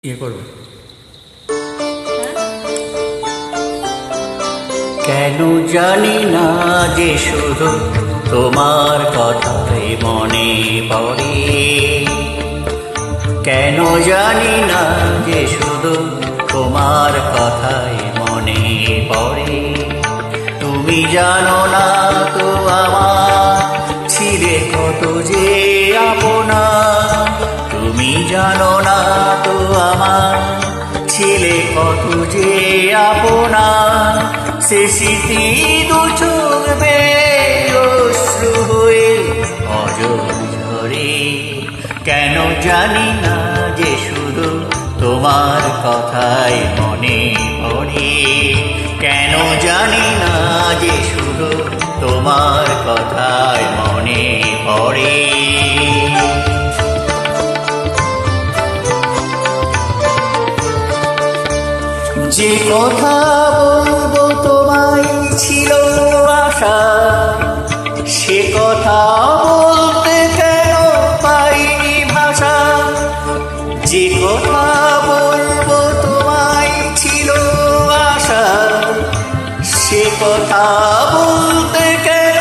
করবে কেন জানি না যে শুধু তোমার কথাই মনে পড়ে, কেন জানি না যে শুধু তোমার কথাই মনে পড়ে। তুমি জানো না তো আমার ছিলে কত যে আপনা, তুমি জানো না তো আমার ছিলে কত যে আপনা। সে স্মৃতি দু চোখ বেয়ে অশ্রু হয়ে অঝর ঝরে, কেন জানি না যে শুধু তোমার কথাই মনে পড়ে, কেন জানি না যে শুধু তোমার কথাই মনে পড়ে। যে কথা বলবো তোমায় ছিল আশা, সে কথা বলতে কেন পাইনি ভাষা। যে কথা বলবো তোমায় ছিল আশা, সে কথা বলতে কেন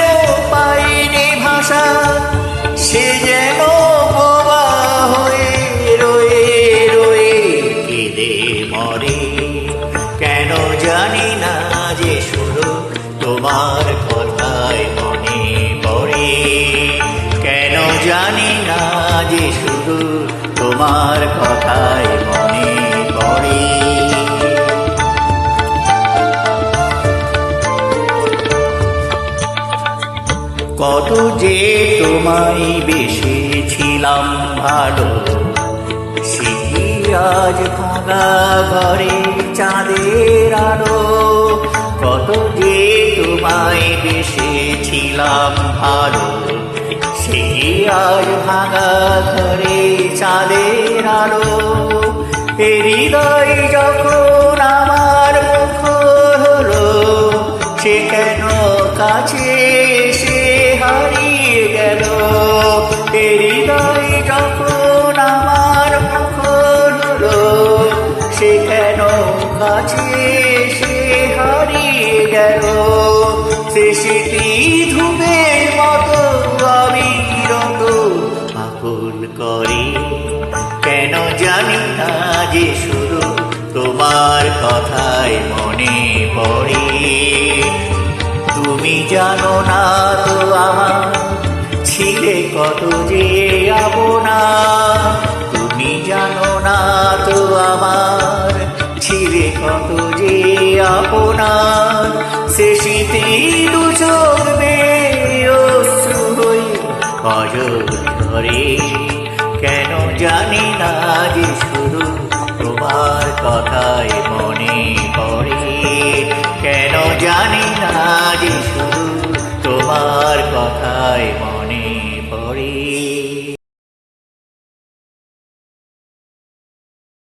পাইনি ভাষা। সে যেন বোবা হয়ে রয়ে রয়ে কেঁদে মরে, কেন জানি না যে শুধু তোমার কথাই মনে পড়ে, কেন জানি না যে শুধু তোমার কথাই মনে পড়ে। কত যে তোমায় বেসেছিলাম ভালো, সে আজ ভাঙা ঘরে চাঁদের আলো। কত যে তোমায় বেসেছিলাম ভালো, সে আজ ভাঙা ঘরে চাঁদের আলো। এ হৃদয় যখন আমার মুখর হলো, সে কেন কাছে এসে হারিয়ে গেল। এ হৃদয় যখন আমার মুখর হলো, সে কেন কাছে এসে হারিয়ে গেল। সে স্মৃতি ধূপের মতো অবিরত আগুন করে, কেন জানি না যে শুধু তোমার কথাই মনে পড়ে। তুমি জানো না তো আমার ছিলে কত যে আপনা, তুমি জানো না তো আমার ছিলে কত যে আপনা। সে স্মৃতি দু চোখ বেয়ে অশ্রু হয়ে অঝর ঝরে, কেন জানি না যে শুধু তোমার কথাই